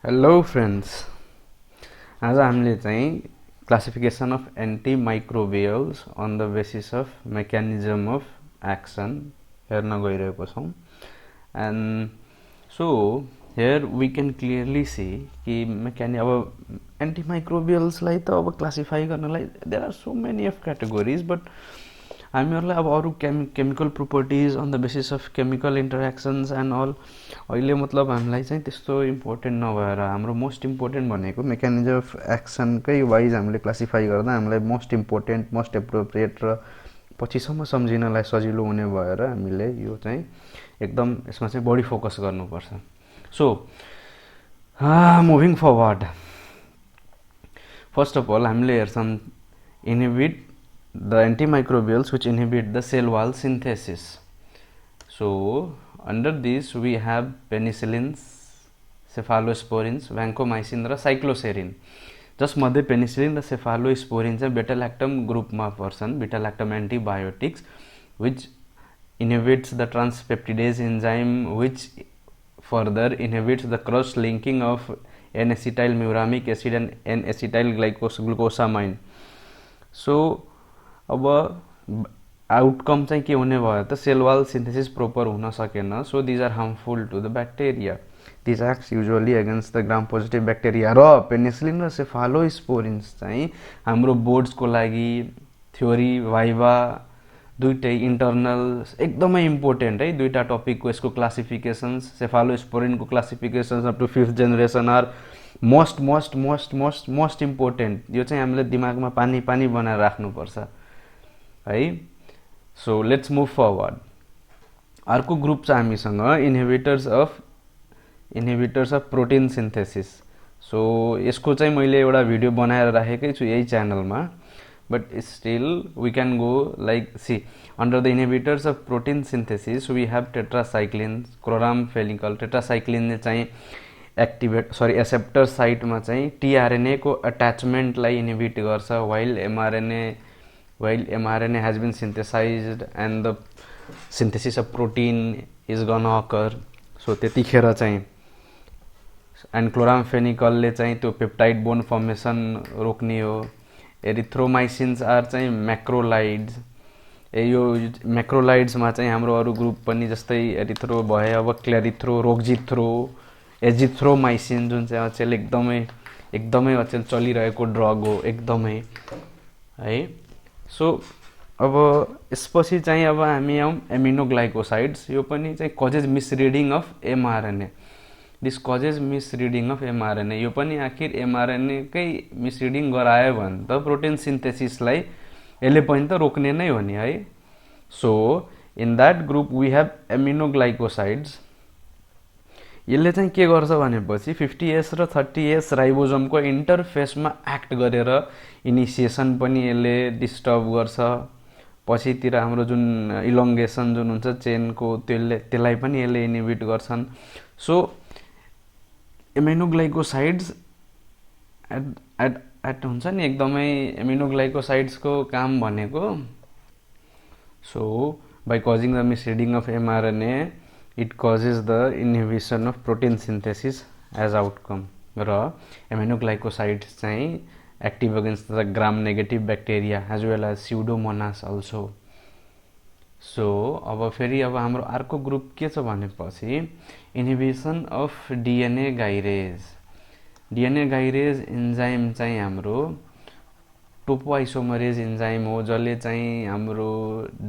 Hello friends, आज हामीले चाहिँ classification of antimicrobials on the basis of mechanism of action हेर्न गइरहेको छौँ। And so here we can clearly see कि अब एन्टिमाइक्रोबियल्सलाई त अब क्लासिफाई गर्नलाई there are so many of categories, but हामीहरूलाई अब अरू chemical properties on the basis of chemical interactions and all अहिले मतलब हामीलाई चाहिँ त्यस्तो इम्पोर्टेन्ट नभएर हाम्रो मोस्ट इम्पोर्टेन्ट भनेको मेकानिजम अफ एक्सनकै वाइज हामीले क्लासिफाई गर्दा हामीलाई मोस्ट इम्पोर्टेन्ट मोस्ट एप्रोप्रिएट र पछिसम्म सम्झिनलाई सजिलो हुने भएर हामीले यो चाहिँ एकदम यसमा चाहिँ बढी फोकस गर्नुपर्छ। So moving forward, first of all हामीले हेर्छौँ inhibit the antimicrobials which inhibit the cell wall synthesis. So under this we have penicillins, cephalosporins, vancomycin र cycloserine. जसमध्ये पेनिसिलिन र सेफालोस्पोरिन चाहिँ बेटा ल्याक्टम ग्रुपमा पर्छन्, बेटा ल्याक्टम antibiotics which inhibits the transpeptidase enzyme which further inhibits the cross linking of N-acetyl muramic acid and N-acetyl glucosamine. So अब outcome चाहिँ के हुने भयो त सेल वाल सिन्थेसिस प्रोपर हुन सकेन। So these are harmful to the bacteria, these acts usually against the gram positive bacteria. र penicillin र सेफालोस्पोरिन्स चाहिँ हाम्रो बोर्ड्सको लागि थ्योरी वाइवा दुइटै इन्टरनल एकदमै इम्पोर्टेन्ट है। दुईवटा टपिकको यसको क्लासिफिकेसन्स, सेफालोस्पोरिनको classifications up to 5th generation are most most most most most important. यो चाहिँ हामीले दिमागमा पानी पानी बनाएर राख्नुपर्छ है। So let's move forward. अर्को ग्रुप छ हामीसँग inhibitors of protein synthesis. So यसको चाहिँ मैले एउटा भिडियो बनाएर राखेकै छु यही च्यानलमा, but still we can go like see under the inhibitors of protein synthesis we have tetracycline, chloramphenicol. टेट्रासाइक्लिनले चाहिँ एसेप्टर साइटमा चाहिँ टिआरएनए को अट्याचमेन्टलाई इनहिबिट गर्छ, while mRNA has been synthesized and the synthesis of protein is gonna occur. So त्यतिखेर चाहिँ and क्लोरामफेनिकलले चाहिँ त्यो पेप्टाइड बोन फर्मेसन रोक्ने हो। एरिथ्रोमाइसिन्स आर चाहिँ म्याक्रोलाइड्स। यो म्याक्रोलाइड्समा चाहिँ हाम्रो अरू ग्रुप पनि जस्तै एरिथ्रो भयो, अब क्ल्यारिथ्रो, रोक्जिथ्रो, एजिथ्रोमाइसिन जुन चाहिँ अचेल एकदमै अचेल चलिरहेको ड्रग हो एकदमै है। सो अब यसपछि चाहिँ अब हामी आउँ एमिनोग्लाइकोसाइड्स। यो पनि चाहिँ causes misreading of mRNA, this causes misreading of mRNA. यो पनि आखिर एमआरएनएकै मिसरिडिङ गरायो भने त प्रोटिन सिन्थेसिसलाई यसले पनि त रोक्ने नै हो नि है। So in that group we have aminoglycosides. यसले चाहिँ के गर्छ भनेपछि 50S र 30S राइबोजमको इन्टरफेसमा एक्ट गरेर इनिसिएसन पनि यसले डिस्टर्ब गर्छ। पछितिर हाम्रो जुन इलोङ्गेसन जुन हुन्छ चेनको त्यसलाई पनि यसले इनहिबिट गर्छन्। सो एमिनोग्लाइकोसाइड्स एट हुन्छ नि एकदमै एमिनोग्लाइकोसाइड्सको काम भनेको, so by causing the misreading of mRNA it causes the inhibition of protein synthesis as outcome. र एमिनोग्लाइकोसाइड्स चाहिँ active against the gram negative bacteria as well as pseudomonas also. So अब फेरि अब हाम्रो अर्को ग्रुप के छ भनेपछि इनहिबिसन अफ डिएनए गाइरेज। डिएनए गाइरेज इन्जाइम चाहिँ हाम्रो टोपोआइसोमरेज इन्जाइम हो, जसले चाहिँ हाम्रो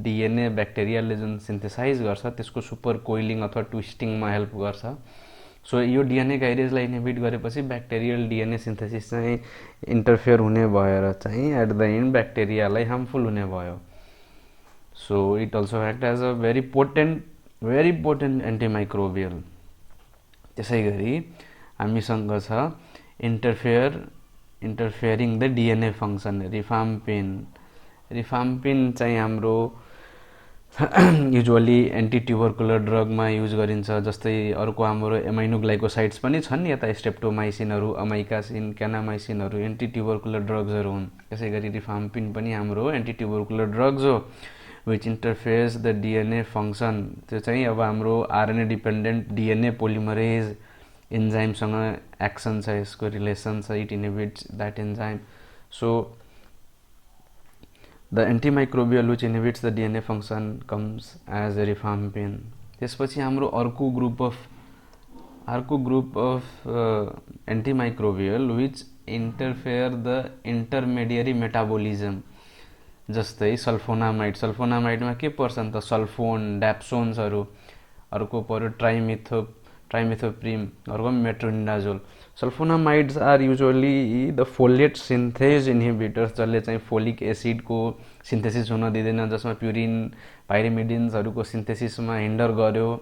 डिएनए ब्याक्टेरियाले जुन सिन्थेसाइज गर्छ त्यसको सुपर कोइलिङ अथवा ट्विस्टिङमा हेल्प गर्छ। सो यो डिएनए गाइरेजलाई इनहिबिट गरेपछि ब्याक्टेरियल डिएनए सिन्थेसिस चाहिँ इन्टरफेयर हुने भएर चाहिँ एट द एन्ड ब्याक्टेरियालाई हार्मफुल हुने भयो। So it also act as a very potent antimicrobial. त्यसै गरी हामीसँग छ interfering the DNA function, rifampin चाहिँ हाम्रो युजुअली एन्टिट्युबरकुलर ड्रगमा युज गरिन्छ। जस्तै अर्को हाम्रो एमाइनोग्लाइकोसाइड्स पनि छन्, यता स्ट्रेप्टोमाइसिनहरू, अमाइकासिन, क्यानामाइसिनहरू एन्टिट्युबरकुलर ड्रग्सहरू हुन्। त्यसै गरी रिफाम्पिन पनि हाम्रो एन्टिट्युबरकुलर ड्रग्स हो which interferes the DNA function. त्यो चाहिँ अब हाम्रो आरएनए डिपेन्डेन्ट डिएनए पोलिमरेज एन्जाइमसँग एक्सन छ, यसको रिलेसन छ, it inhibits that enzyme. So the antimicrobial which inhibits the DNA function comes as a rifampin. त्यसपछि हाम्रो अर्को group of antimicrobial which interfere the intermediary metabolism. जस्तै सल्फोनामाइडमा के पर्छ नि त, सल्फोन, ड्याप्सोन्सहरू. अर्को पर्यो ट्राइमिथोप्रिम, अर्को metronidazole. Sulfonamides are usually the folate synthase inhibitors, जसले चाहिँ फोलिक एसिडको सिन्थेसिस हुन दिँदैन, जसमा प्युरिन पाइरिमिडिन्सहरूको सिन्थेसिसमा हिन्डर गर्यो,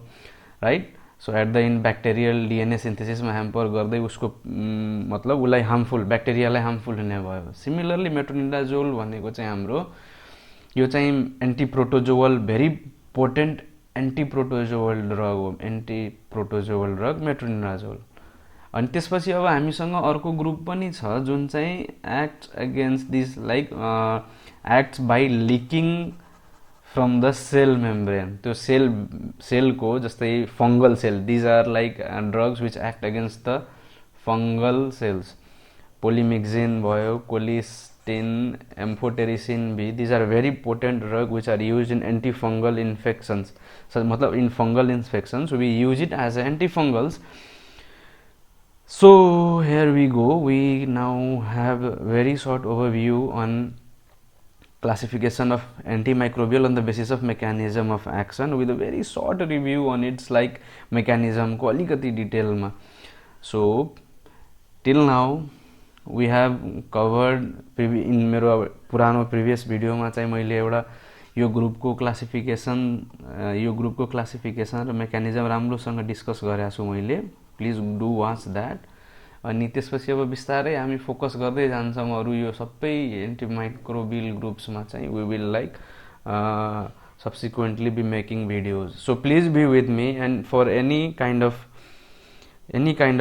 right. So at the in bacterial DNA सिन्थेसिसमा ह्याम्पर गर्दै उसको मतलब उसलाई हार्मफुल, ब्याक्टेरियालाई हार्मफुल हुने भयो. सिमिलरली मेट्रोनिडाजोल भनेको चाहिँ हाम्रो यो चाहिँ एन्टिप्रोटोजोवल, भेरी पोटेन्ट एन्टिप्रोटोजोवल ड्रग हो, एन्टिप्रोटोजोवल ड्रग मेट्रोनिडाजोल. अनि त्यसपछि अब हामीसँग अर्को ग्रुप पनि छ जुन चाहिँ act against this, like acts by leaking from the cell membrane. त्यो सेलको जस्तै fungal cell, these are like drugs which act against the fungal cells. Polymyxin भयो, colistin, amphotericin B, these are very potent drug which are use in antifungal infections. मतलब in fungal infections we use it as antifungals. So here we go, we now have a very short overview on classification of antimicrobial on the basis of mechanism of action, with a very short review on its like mechanism को अलिकति detail मा. So till now we have covered in मेरो पुरानो previous video मा चाहिँ मैले एउटा यो ग्रुपको क्लासिफिकेसन र मेकानिजम राम्रोसँग डिस्कस गरेको छु मैले. Please do watch that. अनि त्यसपछि अब बिस्तारै हामी फोकस गर्दै जान्छौँ अरू यो सबै एन्टिमाइक्रोबियल ग्रुप्समा चाहिँ. We will like subsequently be making videos. So please be with me, and for any kind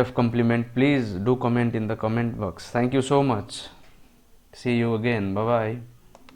of compliment please do comment in the comment box. Thank you so much. See you again. Bye by.